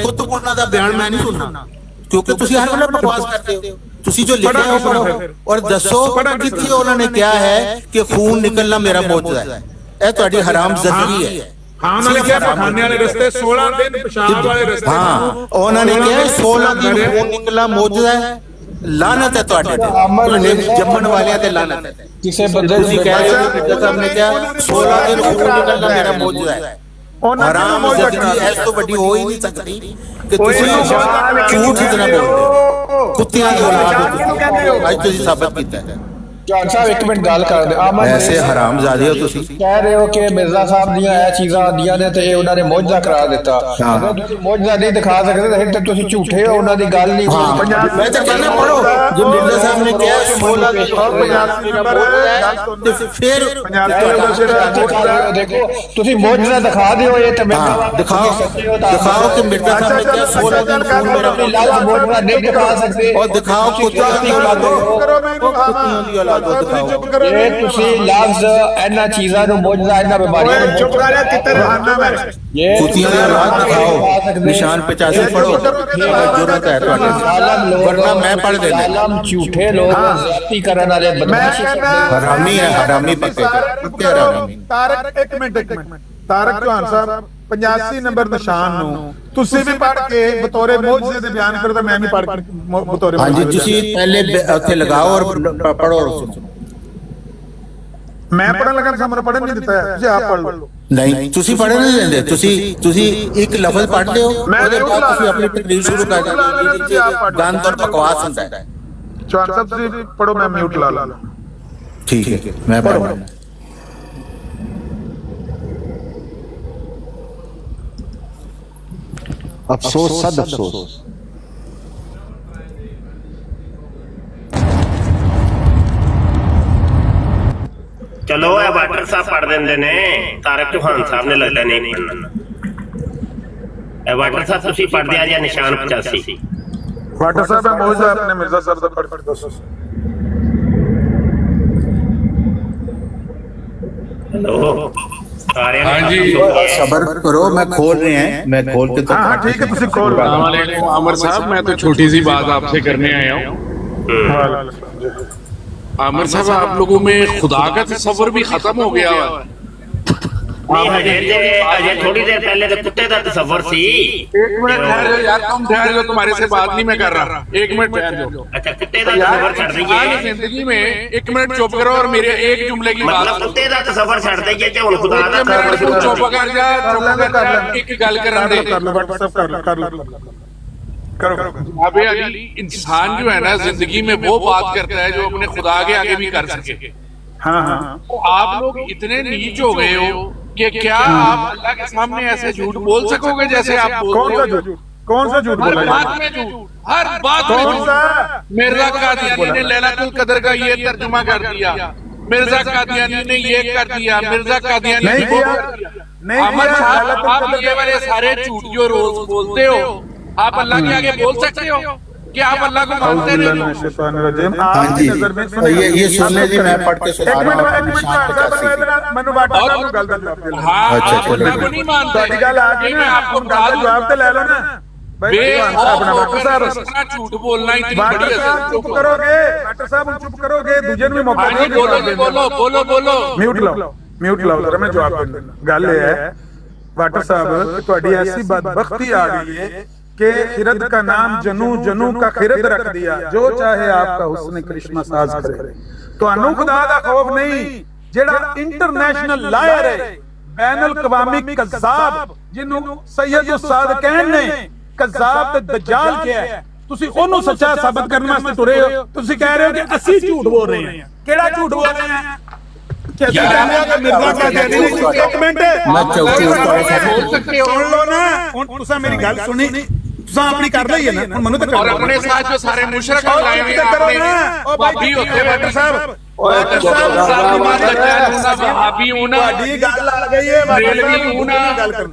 ਖੁਦ ਉਹਨਾਂ ਦਾ ਬਿਆਨ ਮੈਂ ਨਹੀਂ ਸੁਣਨਾ, ਕਿਉਂਕਿ ਤੁਸੀਂ ਹਰ ਵੇਲੇ ਬਕਵਾਸ ਕਰਦੇ ਹੋ। ਤੁਸੀਂ ਜੋ ਲਿਖਿਆ ਉਹ ਪੜੋ ਔਰ ਦੱਸੋ ਕਿੱਥੇ ਉਹਨਾਂ ਨੇ ਕਿਹਾ ਹੈ ਕਿ ਖੂਨ ਨਿਕਲਣਾ ਮੇਰਾ ਮੌਜੂਦ ਹੈ। ਇਹ ਤੁਹਾਡੀ ਹਰਾਮ ਜ਼ਦਗੀ ਹੈ। ਹਾਂ ਉਹਨਾਂ ਨੇ ਕਿਹਾ ਪਖਾਨੇ ਵਾਲੇ ਰਸਤੇ 16 ਦਿਨ ਪਿਸ਼ਾਬ ਵਾਲੇ ਰਸਤੇ। ਹਾਂ ਉਹਨਾਂ ਨੇ ਕਿਹਾ 16 ਦਿਨ ਖੂਨ ਨਿਕਲਣਾ ਮੌਜੂਦ ਹੈ। ਲਾਨਤ ਹੈ ਤੁਹਾਡੇ ਤੇ, ਜੰਮਣ ਵਾਲਿਆਂ ਤੇ ਲਾਨਤ ਹੈ। ਕਿਸੇ ਬੰਦੇ ਤੁਸੀਂ ਕਹਿ ਰਹੇ ਹੋ ਕਿ ਜਦ ਨੇ ਕਿਹਾ 16 ਦਿਨ ਖੂਨ ਨਿਕਲਣਾ ਮੇਰਾ ਮੌਜੂਦ ਹੈ। ਹਰਾਮ ਜ਼ਦਗੀ ਇਸ ਤੋਂ ਵੱਡੀ ਹੋ ਹੀ ਨਹੀਂ ਸਕਦੀ ਕਿ ਤੁਸੀਂ ਝੂਠ ਇਤਨਾ ਬੋਲਦੇ ਹੋ। ਕੁੱਤਿਆਂ ਦੀ ਔਲਾਦ ਹੋ। ਅੱਜ ਤੁਸੀਂ ਸਾਬਤ ਕੀਤਾ ਹੈ। ਜਾਨ ਸਾਹਿਬ ਇੱਕ ਮਿੰਟ ਗੱਲ ਕਰ ਦਿਓ। ਐਸੇ ਹਰਾਮਜ਼ਾਦੇ ਹੋ ਤੁਸੀਂ। ਕਹਿ ਰਹੇ ਹੋ ਕਿ ਮਿਰਜ਼ਾ ਸਾਹਿਬ ਦੀਆਂ ਇਹ ਚੀਜ਼ਾਂ ਆਉਂਦੀਆਂ ਨੇ ਤੇ ਇਹ ਉਹਨਾਂ ਨੇ ਮੌਜੂਦਾ ਕਰਾ ਦਿੱਤਾ। ਅਗਰ ਤੁਸੀਂ ਮੌਜੂਦਾ ਨਹੀਂ ਦਿਖਾ ਸਕਦੇ ਤਾਂ ਫਿਰ ਤੁਸੀਂ ਝੂਠੇ ਹੋ, ਉਹਨਾਂ ਦੀ ਗੱਲ ਨਹੀਂ। ਮੈਂ ਤਾਂ ਕਹਿੰਦਾ ਪੜੋ ਜੋ ਮਿਰਜ਼ਾ ਸਾਹਿਬ ਨੇ ਕਿਹਾ 16 ਦੇ 85 ਨੰਬਰ ਤੇ ਫਿਰ ਦੇਖੋ ਤੁਸੀਂ ਮੌਜੂਦਾ ਦਿਖਾ ਦਿਓ। ਇਹ ਤੇ ਦਿਖਾਓ ਕਿ ਮਿਰਜ਼ਾ ਸਾਹਿਬ ਨੇ ਕਿਹਾ 16 ਦਿਨ ਖੂਨ ਮੇਰਾ ਮੌਜੂਦਾ ਨਹੀਂ ਦਿਖਾ ਸਕਦੇ। और दिखाओ कुत्तियों की औलाद दिखाओ। ये तुसी लफ्ज इन्हां चीज़ां नूं मौजूदा इन्हां बीमारियां नूं चुप कर जा तितर बहाना मैं ये कुत्तियों की औलाद दिखाओ। निशान 85 पढ़ो जरूरत है ਤੁਹਾਡੀ, वरना मैं पढ़ देना। जालिम झूठे लोग ज़्यादती करने वाले बदमाश हरामी है, हरामी पक्के हरामी। ਤਾਰਕ ਇੱਕ ਮਿੰਟ ਤਾਰਕ ਚੌਹਾਨ ਸਾਹਿਬ 85 ਨੰਬਰ ਨਿਸ਼ਾਨ ਨੂੰ ਤੁਸੀਂ ਵੀ ਪੜ੍ਹ ਕੇ ਬਤੌਰੇ ਮੌਜੂਜ਼ੇ ਦੇ ਬਿਆਨ ਕਰੋ ਤਾਂ ਮੈਂ ਵੀ ਪੜ੍ਹ ਕੇ ਬਤੌਰੇ। ਹਾਂਜੀ ਤੁਸੀਂ ਪਹਿਲੇ ਉੱਥੇ ਲਗਾਓ ਔਰ ਪੜੋ ਔਰ ਸੁਣੋ। ਮੈਂ ਪੜਨ ਲੱਗਾ ਸਾਹਮਣੇ ਪੜਨ ਨਹੀਂ ਦਿੱਤਾ, ਤੁਸੀਂ ਆਪ ਪੜ੍ਹ ਲਓ। ਨਹੀਂ ਤੁਸੀਂ ਪੜ੍ਹਨ ਨਹੀਂ ਦਿੰਦੇ। ਤੁਸੀਂ ਇੱਕ ਲਫ਼ਜ਼ ਪੜ੍ਹਦੇ ਹੋ, ਉਹਦੇ ਬਾਅਦ ਤੁਸੀਂ ਆਪਣੀ ਤਕਰੀਰ ਸ਼ੁਰੂ ਕਰ ਦਿੰਦੇ ਹੋ। ਗੰਦ ਔਰ ਬਕਵਾਸ ਹੁੰਦਾ ਹੈ। ਚੌਹਾਨ ਸਾਹਿਬ ਤੁਸੀਂ ਪੜੋ, ਮੈਂ ਮਿਊਟ ਲਾ ਲਾ। ਠੀਕ ਹੈ ਮੈਂ ਪੜ੍ਹੂੰਗਾ। अफसोस सद अफसोस ਚਲੋ ਇਹ ਵਾਟਰ ਸਾਹਿਬ ਪੜ ਦਿੰਦੇ ਨੇ, ਤਾਰਕ ਚੌਹਾਨ ਸਾਹਿਬ ਨੇ ਲੱਗਦਾ ਨਹੀਂ ਪੜਨਾ। ਇਹ ਵਾਟਰ ਸਾਹਿਬ ਤੁਸੀਂ ਪੜਦੇ ਆ ਜਾਂ ਨਿਸ਼ਾਨ 85 ਵਾਟਰ ਸਾਹਿਬ ਹੈ ਮੌਜੂਦ ਆਪਣੇ ਮਿਰਜ਼ਾ ਸਰ ਦਾ ਪੜ ਦੱਸੋ। ਹੈਲੋ ਸਾਰਿਆਂ हाँ जी सबर करो, मैं खोल रहे हैं, मैं खोल के तो हाँ ठीक है ਤੁਸੀਂ खोल अस्सलाम आमिर साहब, मैं तो छोटी सी बात आपसे करने आया हूँ। आमिर साहब आप लोगों में खुदा का तस्वर भी खत्म हो गया है। अजय थोड़ी देर पहले तो कुत्ते का तस्वर सी। एक मिनट ठहर जाओ यार, तुम ठहर जाओ, तुम्हारे से बात नहीं मैं कर रहा। एक मिनट ठहर जाओ। अच्छा कुत्ते का तस्वर छड़ दईए जिंदगी में। एक मिनट चुप करो और मेरे एक जुमले की बात। मतलब कुत्ते का तस्वर छड़ दईए कि हुन खुदा दा चुप कर जा, चुप कर जा, एक गल करन दे। अबे अली, इंसान जो है ना जिंदगी में वो बात करता है जो अपने खुदा के आगे भी कर सके। हाँ हाँ तो आप लोग इतने नीच हो गए हो कि क्या आप अल्लाह के सामने ऐसे झूठ बोल सकोगे जैसे आप बोलते हो? कौन सा झूठ हर बोला? बात में झूठ, हर बात में कौन सा? मिर्जा कादियानी ने लैलतुल कदर का ये तर्जुमा कर दिया, मिर्जा कादियानी ने ये कर दिया, मिर्जा कादियानी नहीं ने वो किया, कर दिया। नहीं अमर किया, साहब, लैलतुल आप कदर ये वाले सारे झूठ जो रोज बोलते हो, आप अल्लाह के आगे बोल सकते हो कि आप अल्लाह को मानते नहीं हो? हाँ जी ये सुनने जी मैं पढ़ के सुना रहा हूँ। ਮੈਨੂੰ ਵਾਟਰ ਸਾਹਿਬ ਨੂੰ ਗੱਲ ਦੱਸੋ। हाँ, अच्छा, आप चलो। अल्लाह को नहीं मानते। ਤੁਹਾਡੀ ਗੱਲ ਆ गई ये ना, मैं आपको आपको ਗੱਲ बता जवाब तो ले लो ना भाई। अपना वाटर साहब इतना झूठ बोलना इतनी बड़ी वाटर साहब चुप करोगे, वाटर साहब चुप करोगे, दूजे ਨੂੰ ਵੀ ਮੌਕਾ हाँ जी, बोलो जी, बोलो बोलो बोलो। म्यूट लो, ਮਿਊਟ ਲਾਓ ਜਰਾ, ਮੈਂ ਜਵਾਬ ਦਿੰਦਾ। ਗੱਲ ਇਹ ਹੈ वाटर साहब कि ਤੁਹਾਡੀ ऐसी बदबख्ती आ गई है कि खिरद का नाम जनू जनू का खिरद रख दिया, जो चाहे आपका हुस्न करिश्मा साज करे। ਤੁਹਾਨੂੰ ਖੁਦਾ ਦਾ ਖੌਫ ਨਹੀਂ ਜਿਹੜਾ ਇੰਟਰਨੈਸ਼ਨਲ ਲਾਇਰ ਹੈ, ਬੈਨਲ ਕਵਾਮੀ ਕਜ਼ਾਬ ਜਿਹਨੂੰ ਸੈयद ਉਸਤਾਦ ਕਹਿਣ ਨੇ, ਕਜ਼ਾਬ ਤੇ ਦਜਾਲ ਕਿਹਾ ਹੈ, ਤੁਸੀਂ ਉਹਨੂੰ ਸੱਚਾ ਸਾਬਤ ਕਰਨ ਵਾਸਤੇ ਤੁਰੇ ਹੋ। ਤੁਸੀਂ ਕਹਿ ਰਹੇ ਹੋ ਕਿ ਅਸੀਂ ਝੂਠ ਬੋਲ ਰਹੇ ਹਾਂ। ਕਿਹੜਾ ਝੂਠ ਬੋਲ ਰਹੇ ਹਾਂ? ਸੁਣ ਲੋ ਨਾ, ਹੁਣ ਤੁਸੀਂ ਮੇਰੀ ਗੱਲ ਸੁਣੀ, ਤੁਸੀਂ ਆਪਣੀ ਕਰ ਲਈ ਹੈ ਨਾ, ਹੁਣ ਮੈਨੂੰ ਤਾਂ और अपने साथ जो सारे मुशरक लाए हुए हैं आपने, भाभी होते हैं वाटर साहब, भाभी होना, ਤੁਹਾਡੀ ਗੱਲ ਆ ਗਈ ਹੈ रेलवी होना, ਗੱਲ ਕਰਨ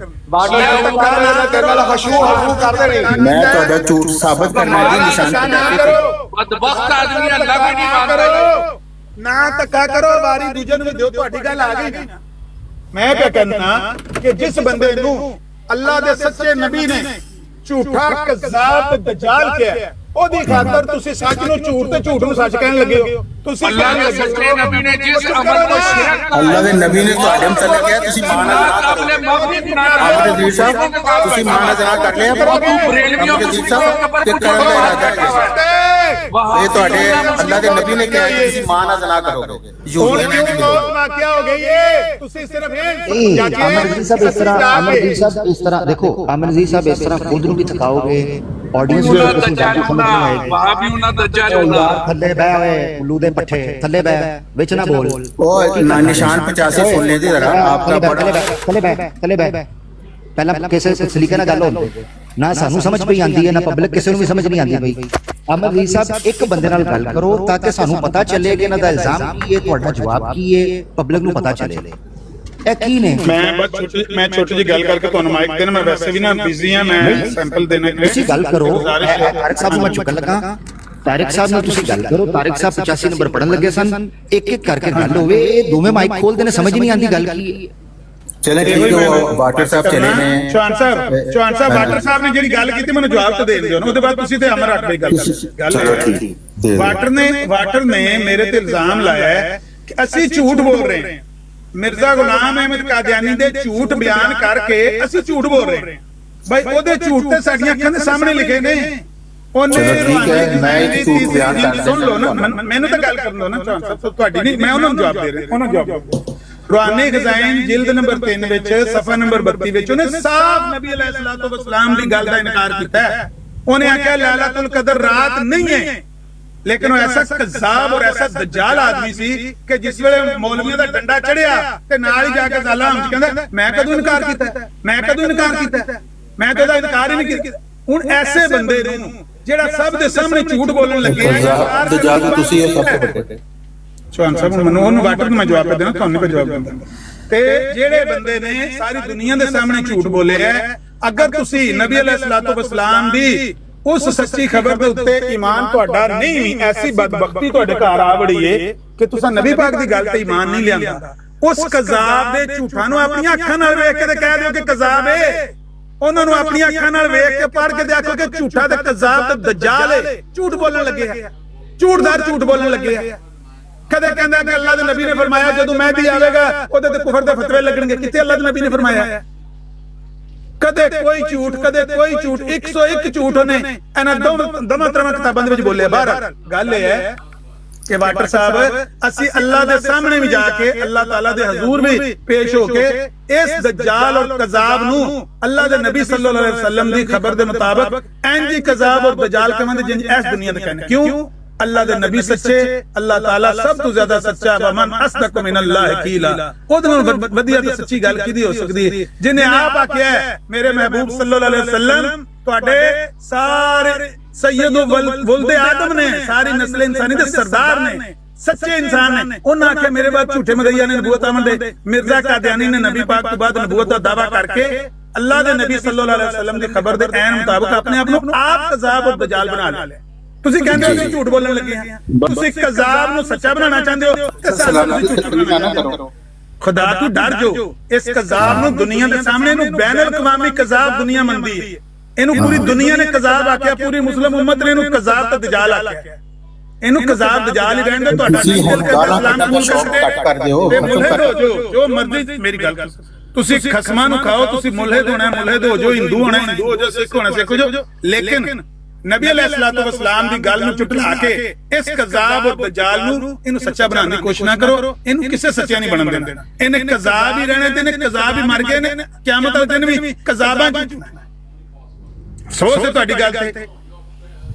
मैं ਤੁਹਾਡਾ ਝੂਠ ਸਾਬਤ ਕਰਨਾ ਦੀ ਨਿਸ਼ਾਨ बदबख्त आदमी अल्लाह भी नहीं मानता। ਨਾ ਧੱਕਾ ਕਰੋ, ਵਾਰੀ ਦੂਜੇ ਨੂੰ ਵੀ ਦਿਓ। ਤੁਹਾਡੀ ਗੱਲ ਆ ਗਈ ਨਾ। ਮੈਂ ਕਿਆ ਕਹਿਣਾ ਕਿ ਜਿਸ ਬੰਦੇ ਨੂੰ ਅੱਲਾਹ ਦੇ ਸੱਚੇ ਨਬੀ ਨੇ ਝੂਠਾ ਕਜ਼ਾਬ ਤੇ ਦਜਾਲ ਕਿਹਾ, ਉਹਦੀ ਖਾਤਰ ਤੁਸੀਂ ਸੱਚ ਨੂੰ ਝੂਠ ਤੇ ਝੂਠ ਨੂੰ ਸੱਚ ਕਹਿਣ ਲੱਗੇ ਹੋ। ਤੁਸੀਂ अल्लाह के सच्चे नबी ने जिस अमल को शिरक ਅੱਲਾਹ ਦੇ ਨਬੀ ਨੇ ਤੁਹਾਡੇ ਮੁਤਲਕ ਕਿਹਾ ਤੁਸੀਂ ਮਾਂ ਨਾਲ ਨਾ ਕਰੋ। आपने माफी ਆਪਣੇ ਵੀਰ ਸਾਹਿਬ ਤੁਸੀਂ ਮਾਂ ਨਾਲ ਨਾ ਕਰ ਲਿਆ, ਪਰ ਆਪਣੇ ਵੀਰ ਸਾਹਿਬ ਤੇ ਕਰਨ ਦਾ ਇਰਾਦਾ ਹੈ। ਇਹ ਤੁਹਾਡੇ ਅੱਲਾਹ ਦੇ ਨਬੀ ਨੇ ਕਿਹਾ ਕਿ ਤੁਸੀਂ ਮਾਂ ਨਾਲ ਨਾ ਕਰੋਗੇ। ਹੁਣ ਕਿਉਂ ਵਾਕਿਆ ਹੋ ਗਈ ਏ? ਤੁਸੀਂ ਸਿਰਫ ਇਹ ਅਮਰਜੀਤ ਸਾਹਿਬ ਇਸ ਤਰ੍ਹਾਂ, ਅਮਰਜੀਤ ਸਾਹਿਬ ਇਸ ਤਰ੍ਹਾਂ ਦੇਖੋ, ਅਮਰਜੀਤ ਸਾਹਿਬ ਇਸ ਤਰ੍ਹਾਂ ਖੁਦ ਨੂੰ ਵੀ ਥਕਾਓਗੇ, ਆਡੀਅנס ਨੂੰ ਤੁਸੀਂ ਗੱਲ ਸਮਝ ਨਹੀਂ ਆਏਗੀ। भाभी होना दज्जाल होना, ਥੱਲੇ ਬਹਿ ਓਏ ਉੱਲੂ ਦੇ ਪੱਠੇ, ਥੱਲੇ ਬਹਿ, ਵਿੱਚ ਨਾ ਬੋਲ। ਉਹ ਨਿਸ਼ਾਨ 85 ਸੁਣਨੇ ਦੀ ਜ਼ਰਾ ਆਪका बड़ा ਥੱਲੇ ਬਹਿ। ਪਹਿਲਾਂ ਕਿਸੇ ਸਲੀਕੇ ਨਾਲ ਗੱਲ ਹੁੰਦੀ ਨਾ, ਸਾਨੂੰ ਸਮਝ ਪਈ ਆਂਦੀ ਹੈ ਨਾ ਪਬਲਿਕ ਕਿਸੇ ਨੂੰ ਵੀ ਸਮਝ ਨਹੀਂ ਆਂਦੀ ਬਈ। ਅਮਰਜੀਤ ਸਾਹਿਬ ਇੱਕ ਬੰਦੇ ਨਾਲ ਗੱਲ ਕਰੋ ਤਾਂ ਕਿ ਸਾਨੂੰ ਪਤਾ ਚੱਲੇ ਕਿ ਇਹਨਾਂ ਦਾ ਇਲਜ਼ਾਮ ਕੀ ਹੈ, ਤੁਹਾਡਾ ਜਵਾਬ ਕੀ ਹੈ, ਪਬਲਿਕ ਨੂੰ ਪਤਾ ਚੱਲੇ ਇਹ ਕੀ ਨੇ। ਮੈਂ ਛੋਟੀ ਜਿਹੀ ਗੱਲ ਕਰਕੇ ਤੁਹਾਨੂੰ ਮਾਈਕ ਦੇਣਾ, ਮੈਂ ਵੈਸੇ ਵੀ ਨਾ ਬਿਜ਼ੀ ਆ, ਮੈਂ ਸੈਂਪਲ ਦੇਣਾ। ਤੁਸੀਂ ਗੱਲ ਕਰੋ, ਤਾਰਿਕ ਸਾਹਿਬ ਨੂੰ ਮੈਂ ਚੁੱਕਣ ਲੱਗਾ। ਤਾਰਿਕ ਸਾਹਿਬ ਨਾਲ ਤੁਸੀਂ ਗੱਲ ਕਰੋ। ਤਾਰਿਕ ਸਾਹਿਬ 85 ਨੰਬਰ ਪੜਨ ਲੱਗੇ ਸਨ, ਇੱਕ ਇੱਕ ਕਰਕੇ ਗੱਲ ਹੋਵੇ। ਇਹ ਦੋਵੇਂ ਮਾਈਕ ਖੋਲਦੇ ਨੇ, ਸਮਝ ਨਹੀਂ ਆਂਦੀ ਗੱਲ ਕੀ ਹੈ। ਚਲੇ ਠੀਕ ਹੈ, ਵਾਟਰ ਸਾਹਿਬ ਚਲੇ ਨੇ। ਚੌਹਾਨ ਸਾਹਿਬ ਵਾਟਰ ਸਾਹਿਬ ਨੇ ਜਿਹੜੀ ਗੱਲ ਕੀਤੀ ਮੈਨੂੰ ਜਵਾਬ ਤਾਂ ਦੇ ਦਿਓ ਨਾ, ਉਹਦੇ ਬਾਅਦ ਤੁਸੀਂ ਤੇ ਅਮਰ ਰੱਖ ਬਈ ਗੱਲ। ਵਾਟਰ ਨੇ ਮੇਰੇ ਤੇ ਇਲਜ਼ਾਮ ਲਾਇਆ ਹੈ ਕਿ ਅਸੀਂ ਝੂਠ ਬੋਲ ਰਹੇ ਹਾਂ। ਮਿਰਜ਼ਾ ਗੁਲਾਮ ਅਹਿਮਦ ਕਾਦੀਆਨੀ ਦੇ ਝੂਠ ਬਿਆਨ ਕਰਕੇ ਅਸੀਂ ਝੂਠ ਬੋਲ ਰਹੇ ਹਾਂ। ਭਾਈ ਉਹਦੇ ਝੂਠ ਤੇ ਸਾਡੀਆਂ ਅੱਖਾਂ ਦੇ ਸਾਹਮਣੇ ਲਿਖੇ ਨੇ। ਉਹਨੇ ਮੈਂ ਇੱਕ ਝੂਠ ਬਿਆਨ ਕਰਦਾ, ਸੁਣ ਲਓ ਨਾ, ਮੈਨੂੰ ਤਾਂ ਗੱਲ ਕਰਨ ਦਿਓ ਨਾ ਚੌਹਾਨ ਸਾਹਿਬ, ਤੁਹਾਡੀ ਨਹੀਂ, ਮੈਂ ਉਹਨਾਂ ਨੂੰ ਜਵਾਬ ਦੇ ਰਿਹਾ, ਉਹਨਾਂ ਨੂੰ ਜਵਾਬ। ਰੂਹਾਨੀ ਖਜ਼ਾਇਨ ਜਿਲਦ ਨੰਬਰ 3 ਵਿੱਚ ਸਫਾ ਨੰਬਰ 32 ਵਿੱਚ ਉਹਨੇ ਸਾਫ਼ ਨਬੀ ਅਲੈਹਿ ਸਲਾਤੁ ਵਸਲਾਮ ਦੀ ਗੱਲ ਦਾ ਇਨਕਾਰ ਕੀਤਾ ਹੈ। ਉਹਨੇ ਆਖਿਆ ਲੈਲਤੁਲ ਕਦਰ ਰਾਤ ਨਹੀਂ ਹੈ, लेकिन वो ऐसा कज़ाब और ऐसा दज्जाल आदमी सी कि जिस वेले मौलवियों दा डंडा चढ़िया ते नाल ही जाके ज़ाला हम कहंदा मैं कदों इनकार कीता, मैं कदों इनकार कीता, मैं तो इनकार ही नहीं कीता। हुण ऐसे बंदे नूं जेड़ा सब दे सामने झूठ बोलण लगे दज्जाल तुसी ये सब बड़े चौहान साहब ਮੈਨੂੰ ਉਹਨੂੰ ਵਾਟਰ ਨੂੰ ਮੈਂ ਜਵਾਬ ਦੇਣਾ, ਤੁਹਾਨੂੰ ਕੋਈ ਜਵਾਬ ਦਿੰਦਾ। ਤੇ ਜਿਹੜੇ ਬੰਦੇ ਨੇ ਸਾਰੀ ਦੁਨੀਆ ਦੇ ਸਾਹਮਣੇ ਝੂਠ ਬੋਲੇ ਹੈ, ਅਗਰ ਤੁਸੀਂ ਨਬੀ ਅਲੈਹਿ ਸਲਾਤੁ ਵਸਲਾਮ ਦੀ ਉਸ ਸੱਚੀ ਖਬਰ ਦੇ ਉੱਤੇ ਈਮਾਨ ਤੁਹਾਡਾ ਨਹੀਂ ਵੀ, ਐਸੀ ਬਦਬਖਤੀ ਤੁਹਾਡੇ ਘਰ ਆ ਵੜੀ ਏ ਕਿ ਤੁਸੀਂ ਨਬੀ ਪਾਕ ਦੀ ਗੱਲ ਤੇ ਈਮਾਨ ਨਹੀਂ ਲਿਆਂਦਾ, ਉਸ ਕਜ਼ਾਬ ਦੇ ਝੂਠਾਂ ਨੂੰ ਆਪਣੀਆਂ ਅੱਖਾਂ ਨਾਲ ਵੇਖ ਕੇ ਤੇ ਕਹਿ ਦਿਓ ਕਿ ਕਜ਼ਾਬ ਏ। ਉਹਨਾਂ ਨੂੰ ਆਪਣੀਆਂ ਅੱਖਾਂ ਨਾਲ ਵੇਖ ਕੇ ਪੜ੍ਹ ਕੇ ਦੇਖੋ ਕਿ ਝੂਠਾ ਤੇ ਕਜ਼ਾਬ ਤੇ ਦज्जाल ਏ, ਝੂਠ ਬੋਲਣ ਲੱਗੇ ਆ, ਝੂਠਦਾਰ ਝੂਠ ਬੋਲਣ ਲੱਗੇ ਆ। ਕਦੇ ਕਹਿੰਦਾ ਕਿ ਅੱਲਾਹ ਦੇ ਨਬੀ ਨੇ ਫਰਮਾਇਆ ਜਦੋਂ ਮਹਿਦੀ ਆਵੇਗਾ ਉਹਦੇ ਤੇ ਕੁਫਰ ਦੇ ਫਤਵੇ ਲੱਗਣਗੇ, ਕਿੱਥੇ ਅੱਲਾਹ ਦੇ ਨਬੀ ਨੇ ਫਰਮਾਇਆ ਹੈ? ਕਦੇ ਕੋਈ ਝੂਠ, ਕਦੇ ਕੋਈ ਝੂਠ, 101 ਝੂਠ ਨੇ ਇਹਨਾਂ ਦੋਵਾਂ ਤਰ੍ਹਾਂ ਕਿਤਾਬਾਂ ਦੇ ਵਿੱਚ ਬੋਲਿਆ। ਬਾਹਰ ਗੱਲ ਇਹ ਹੈ ਕਿ ਵਾਟਰ ਸਾਹਿਬ ਅਸੀਂ ਅੱਲਾਹ ਦੇ ਸਾਹਮਣੇ ਵੀ ਜਾ ਕੇ ਅੱਲਾਹ ਤਾਲਾ ਦੇ ਹਜ਼ੂਰ ਵੀ ਪੇਸ਼ ਹੋ ਕੇ ਇਸ ਦज्जाल और कज़ाब ਨੂੰ ਅੱਲਾਹ ਦੇ ਨਬੀ ਸੱਲੱਲਾਹੁ ਅਲੈਹਿ ਵਸੱਲਮ ਦੀ ਖਬਰ ਦੇ ਮੁਤਾਬਕ ਇੰਜ ਕਜ਼ਾਬ और दज्जाल ਕਹਦੇ ਜਿੰਜ ਇਸ ਦੁਨੀਆ ਤੇ ਕਹਿੰਦੇ। ਕਿਉਂ? अल्लाह दे नबी सच्चे, अल्लाह ताला सब तो ज्यादा सच्चा, वमन अस्दक़ मिनल्लाहि क़ीला। ओदे नाल वधिया ते सच्ची गल किदी हो सकदी है जिन्हें आप आख्या है मेरे महबूब सल्लल्लाहु अलैहि वसल्लम तुहाडे सारे सैयद वुल्द आदम ने, सारी नस्ल इंसानी दे सरदार ने, सच्चे इंसान ने। उन्हां आख्या मेरे बाद झूठे मदैया ने नबूवत आमदे। मिर्जा कादियानी ने नबी पाक तो बाद नबूवत दा दावा करके अल्लाह दे नबी सल्लल्लाहु अलैहि वसल्लम दी खबर दे ऐन मुताबिक अपने आप नूं आप कज़ाब और दज्जाल बना लिया। ਤੁਸੀਂ ਕਹਿੰਦੇ ਹੋ ਅਸੀਂ ਝੂਠ ਬੋਲਣ ਲੱਗੇ ਆ, ਤੁਸੀਂ ਕਜ਼ਾਬ ਨੂੰ ਸੱਚਾ ਬਣਾਉਣਾ ਚਾਹੁੰਦੇ ਹੋ ਤੇ ਸਾਨੂੰ ਵੀ ਝੂਠ ਬਣਾਉਣਾ ਚਾਹੁੰਦੇ ਹੋ। ਖੁਦਾ ਤੋਂ ਡਰ ਜੋ, ਇਸ ਕਜ਼ਾਬ ਨੂੰ ਦੁਨੀਆ ਦੇ ਸਾਹਮਣੇ ਨੂੰ ਬੈਨਲ ਕਵਾਮੀ ਕਜ਼ਾਬ ਦੁਨੀਆ ਮੰਨਦੀ ਹੈ, ਇਹਨੂੰ ਪੂਰੀ ਦੁਨੀਆ ਨੇ ਕਜ਼ਾਬ ਆਖਿਆ, ਪੂਰੀ ਮੁਸਲਿਮ ਉਮਤ ਨੇ ਇਹਨੂੰ ਕਜ਼ਾਬ ਤੇ ਦਜਾਲ ਆਖਿਆ। ਇਹਨੂੰ ਕਜ਼ਾਬ ਦਜਾਲ ਹੀ ਰਹਿਣ ਦਿਓ। ਤੁਹਾਡਾ ਤੁਸੀਂ ਹੁਣ ਗਾਲਾਂ ਇਸਲਾਮ ਕੱਢਣ ਦਾ ਸ਼ੌਕ ਘੱਟ ਕਰ ਦਿਓ, ਤੇ ਖਤਮ ਮੁਲਹਿਦ ਕਰ। ਹੋ ਜਾਓ, ਜੋ ਮਰਜ਼ੀ ਮੇਰੀ ਗੱਲ ਕਰੋ। ਤੁਸੀਂ ਖਸਮਾਂ ਨੂੰ ਖਾਓ, ਤੁਸੀਂ ਮੁਲਹਿਦ ਹੋਣਾ ਮੁਲਹਿਦ ਹੋ ਜਾਓ, ਹਿੰਦੂ ਹੋਣਾ ਹਿੰਦੂ ਹੋ ਜਾਓ, ਸਿੱਖ ਹੋਣਾ ਸਿੱਖ ਹੋ ਜਾਓ, ਲੇਕਿਨ ਨਬੀ ਅਲੈਹਿਸਸਲਾਤੁ ਵਸਲਾਮ ਦੀ ਗੱਲ ਨੂੰ ਝੁਟਲਾ ਕੇ ਇਸ ਕਜ਼ਾਬ ਔਰ ਦਜਾਲ ਨੂੰ ਇਹਨੂੰ ਸੱਚਾ ਬਣਾਉਣ ਦੀ ਕੋਸ਼ਿਸ਼ ਨਾ ਕਰੋ। ਇਹਨੂੰ ਕਿਸੇ ਸੱਚਾ ਨਹੀਂ ਬਣਨ ਦੇਣਾ। ਇਹਨੇ ਕਜ਼ਾਬ ਹੀ ਰਹਿਣੇ ਤੇ ਇਹਨੇ ਕਜ਼ਾਬ ਹੀ ਮਰ ਗਏ ਨੇ। ਕਿਆਮਤ ਵਾਲੇ ਦਿਨ ਵੀ ਕਜ਼ਾਬਾਂ ਚ ਅਫਸੋਸ ਹੈ ਤੁਹਾਡੀ ਗੱਲ ਤੇ।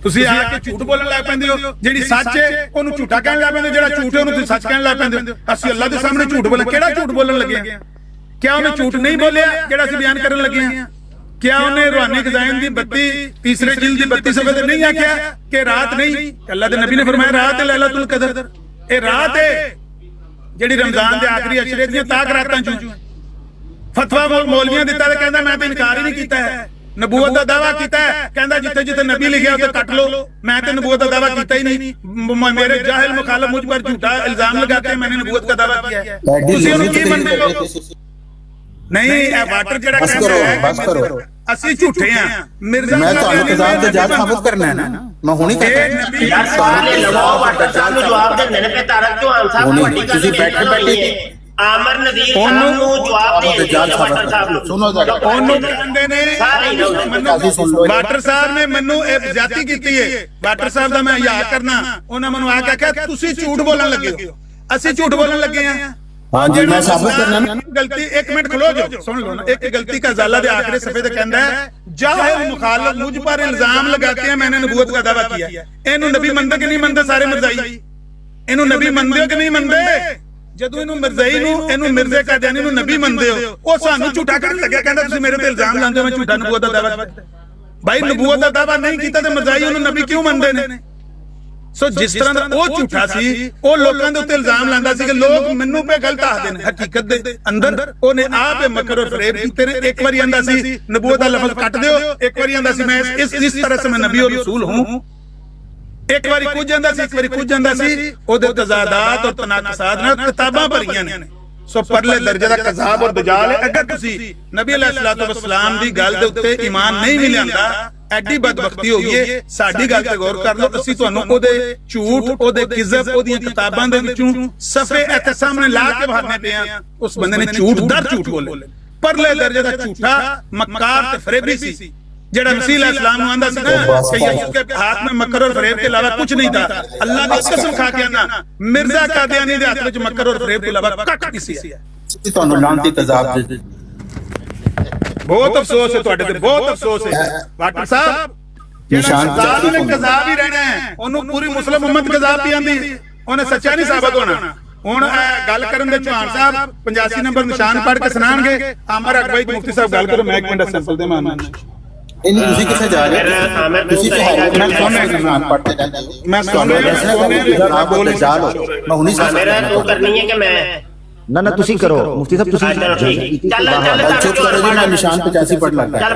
ਤੁਸੀਂ ਆ ਕੇ ਝੂਠ ਬੋਲਣ ਲੱਗ ਪੈਂਦੇ ਹੋ। ਜਿਹੜੀ ਸੱਚ ਹੈ ਉਹਨੂੰ ਝੂਠਾ ਕਹਿਣ ਲੱਗ ਪੈਂਦੇ ਹੋ, ਜਿਹੜਾ ਝੂਠ ਹੈ ਉਹਨੂੰ ਤੁਸੀਂ ਸੱਚ ਕਹਿਣ ਲੱਗ ਪੈਂਦੇ ਹੋ। ਅਸੀਂ ਅੱਲਾਹ ਦੇ ਸਾਹਮਣੇ ਝੂਠ ਬੋਲਾਂ, ਕਿਹੜਾ ਝੂਠ ਬੋਲਣ ਲੱਗੇ ਆ? ਕਿਆ ਉਹਨੇ ਝੂਠ ਨਹੀਂ ਬੋਲਿਆ ਜਿਹੜਾ ਅਸੀਂ ਬਿਆਨ ਕਰਨ ਲੱਗੇ ਆ? क्या उन्हें रूहानी खजाइन दी 32 तीसरे जिल्द दी 32 सफ़े ते नहीं आख्या कि रात नहीं? अल्लाह दे नबी ने फरमाया रात है लैलतुल कदर, ये रात है जेड़ी रमजान दे आखिरी अशरे दी ताक रातां चों। फतवा मौलवियां दिता ते कहंदा मैं ते इनकार ही नहीं कीता है। नबूवत दा दावा कीता है, कहंदा जिथे जिथे नबी लिखिया उते कट लो। मैं ते नबूवत दा दावा कीता ही नहीं। मेरे जाहिल मुखालिफ मुझ पर झूठा इल्जाम लगाते हैं मैंने नबूवत का दावा किया है। तुसी उन्हें की मनदे हो? नहीं ए वाटर जेड़ा कहंदा है बस करो ਅਸੀਂ ਝੂਠੇ ਆ। ਮਿਰਜ਼ਾ ਮੈਂ ਤੁਹਾਨੂੰ ਕਜ਼ਾਬ ਤੇ ਜਾ ਸਾਬਤ ਕਰਨਾ ਹੈ ਨਾ, ਮੈਂ ਹੁਣੀ ਕਰਦਾ। ਯਾਰ ਸਾਰੇ ਲਵਾਓ ਵਾਟਰ ਸਾਹਿਬ ਨੂੰ ਜਵਾਬ ਦਿੰਦੇ ਨੇ ਕਿ ਤਾਰਕ ਚੌਹਾਨ ਸਾਹਿਬ ਵੱਡੀ ਗੱਲ ਤੁਸੀਂ ਬੈਠੇ ਬੈਠੇ ਆਮਰ ਨਜ਼ੀਰ ਸਾਹਿਬ ਨੂੰ ਜਵਾਬ ਦੇ ਵਾਟਰ ਸਾਹਿਬ ਨੂੰ ਸੁਣੋ ਜਰਾ, ਉਹਨੂੰ ਕਹਿੰਦੇ ਨੇ ਵਾਟਰ ਸਾਹਿਬ ਨੇ ਮੈਨੂੰ ਇਹ ਜ਼ਿਆਦਤੀ ਕੀਤੀ ਹੈ। ਵਾਟਰ ਸਾਹਿਬ ਦਾ ਮੈਂ ਹਿਆ ਕਰਨਾ, ਉਹਨਾਂ ਮੈਨੂੰ ਆ ਕੇ ਕਿਹਾ ਤੁਸੀਂ ਝੂਠ ਬੋਲਣ ਲੱਗੇ ਹੋ। ਅਸੀਂ ਝੂਠ ਬੋਲਣ ਲੱਗੇ ਆ। हाँ जी मैं साबित करना गलती एक मिनट खलो जाओ सुन लो ना। एक गलती का ज़ाला दे आखिरी सफ़े पे कहता है जाहिल मुखालिफ मुझ पर इल्जाम लगाते हैं मैंने नबूवत का दावा किया है। इन्हों नबी मनदे कि नहीं मनदे? सारे मिर्जाई इन्हों नबी मनदे हो कि नहीं मनदे? ਜਦੋਂ ਇਹਨੂੰ ਮਿਰਜ਼ਾਈ ਨੂੰ ਇਹਨੂੰ ਮਿਰਜ਼ੇ ਕਾਦੀਆਨੀ ਨੂੰ ਨਬੀ ਮੰਨਦੇ ਹੋ, ਉਹ ਸਾਨੂੰ ਝੂਠਾ ਕਰਨ ਲੱਗਿਆ। ਕਹਿੰਦਾ ਤੁਸੀਂ ਮੇਰੇ ਤੇ ਇਲਜ਼ਾਮ ਲਾਉਂਦੇ ਹੋ ਮੈਂ ਝੂਠਾ ਨਬੂਵਤ ਦਾ ਦਾਵਾ ਕੀਤਾ। ਭਾਈ ਨਬੂਵਤ ਦਾ ਦਾਵਾ ਨਹੀਂ ਕੀਤਾ ਤੇ ਮਿਰਜ਼ਾਈ ਉਹਨੂੰ ਨਬੀ ਕਿਉਂ ਮੰਨਦੇ ਨੇ? ਸੋ ਜਿਸ ਤਰ੍ਹਾਂ ਦਾ ਉਹ ਝੂਠਾ ਸੀ, ਉਹ ਲੋਕਾਂ ਦੇ ਉੱਤੇ ਇਲਜ਼ਾਮ ਲਾਉਂਦਾ ਸੀ ਕਿ ਲੋਕ ਮੈਨੂੰ ਪੇ ਗਲਤ ਆਖਦੇ ਨੇ। ਹਕੀਕਤ ਦੇ ਅੰਦਰ ਉਹਨੇ ਆਪ ਮਕਰ ਔਰ ਫਰੇਬ ਕੀਤੇ ਨੇ। ਇੱਕ ਵਾਰੀ ਆਂਦਾ ਸੀ ਨਬੂਵਤ ਦਾ ਲਫ਼ਜ਼ ਕੱਟ ਦਿਓ, ਇੱਕ ਵਾਰੀ ਆਂਦਾ ਸੀ ਮੈਂ ਇਸ ਤਰ੍ਹਾਂ ਸੇ ਮੈਂ ਨਬੀ ਔਰ ਰਸੂਲ ਹੂੰ। ਇੱਕ ਵਾਰੀ ਕੁਝ ਜਾਂਦਾ ਸੀ, ਇੱਕ ਵਾਰੀ ਕੁਝ ਜਾਂਦਾ ਸੀ। ਉਹਦੇ ਤਜ਼ਾਦਾਤ ਔਰ ਤਨਾਕਸਾਤ ਨਾਲ ਕਿਤਾਬਾਂ ਭਰੀਆਂ ਨੇ। ਸੋ ਪਰਲੇ ਦਰਜੇ ਦਾ ਕਜ਼ਾਬ ਔਰ ਦਜਾਲ ਹੈ। ਅਗਰ ਤੁਸੀਂ ਨਬੀ ਅਲੈਹਿਸਸਲਾਤੁ ਵਸਲਾਮ ਦੀ ਗੱਲ ਦੇ ਉੱਤੇ ਈਮਾਨ ਨਹੀਂ ਵੀ ਲਿਆਂਦਾ, ਐਡੀ ਬਦਬਖਤੀ ਹੋ ਗਈ ਹੈ। ਸਾਡੀ ਗੱਲ ਤੇ ਗੌਰ ਕਰ ਲਓ। ਅਸੀਂ ਤੁਹਾਨੂੰ ਉਹਦੇ ਝੂਠ, ਉਹਦੇ ਕਿਜ਼ਬ, ਉਹਦੀਆਂ ਕਿਤਾਬਾਂ ਦੇ ਵਿੱਚੋਂ ਸਫੇ ਇੱਥੇ ਸਾਹਮਣੇ ਲਾ ਕੇ ਬਾਹਰਨੇ ਪਏ ਆ। ਉਸ ਬੰਦੇ ਨੇ ਝੂਠ ਦਰ ਝੂਠ ਬੋਲੇ। ਪਰਲੇ ਦਰਜੇ ਦਾ ਝੂਠਾ ਮੱਕਾਰ ਤੇ ਫਰੇਬੀ ਸੀ। जेड़ा मसीह अलैहिस्सलाम ਨੂੰ ਆਂਦਾ ਸੀ ਨਾ ਕਿ ਯਿਸੂ के हाथ में मकर और फरेब के अलावा कुछ नहीं था। अल्लाह की कसम खा के ना मिर्जा कादियानी दे हाथ ਵਿੱਚ मकर और फरेब के अलावा ਕੱਖ ਨਹੀਂ ਸੀ। ਤੁਹਾਨੂੰ ਲਾਂਤੀ ਕਜ਼ਾਬ ਦੇ ਬਹੁਤ ਅਫਸੋਸ ਹੈ ਤੁਹਾਡੇ ਤੇ, ਬਹੁਤ ਅਫਸੋਸ ਹੈ ਵਾਟਰ ਸਾਹਿਬ। ਨਿਸ਼ਾਨ ਨੇ ਕਜ਼ਾਬ ਹੀ ਰਹਿਣਾ ਹੈ। ਉਹਨੂੰ ਪੂਰੀ ਮੁਸਲਮ ਉਮਤ ਕਜ਼ਾਬ ਵੀ ਆਂਦੀ, ਉਹਨੇ ਸੱਚਾ ਨਹੀਂ ਸਾਬਤ ਹੋਣਾ। ਹੁਣ ਗੱਲ ਕਰਨ ਦੇ ਚੌਹਾਨ ਸਾਹਿਬ 85 ਨੰਬਰ ਨਿਸ਼ਾਨ ਪੜ੍ਹ ਕੇ ਸੁਣਾਣਗੇ। ਆਮਰ ਅਕਬਰ ਮੁਫਤੀ ਸਾਹਿਬ ਗੱਲ ਕਰੋ, ਮੈਂ ਇੱਕ ਮਿੰਟ ਸੈਂਪਲ ਦੇ ਮਾਨ ਤੁਸੀਂ ਕਿੱਥੇ ਜਾ ਰਹੇ ਹੋ? ਤੁਸੀਂ ਮੈਂ ਸੁਣਨ ਪੜ੍ਹਦੇ ਰਹਿੰਦੇ ਹੋ। ਮੈਂ ਮੈਂ ਹੁਣੀ ਮੇਰਾ ਤੂੰ ਕਰਨੀ ਹੈ ਕਿ ਮੈਂ ਨਾ ਤੁਸੀਂ ਕਰੋ ਮੁਫਤੀ ਸਾਹਿਬ, ਤੁਸੀਂ ਚਲੋ ਠੀਕ ਚੱਲ ਚੁੱਪ ਕਰੋ ਜੀ, ਮੈਂ ਨਿਸ਼ਾਨ 85 ਪੜ੍ਹ ਲੱਗਾ।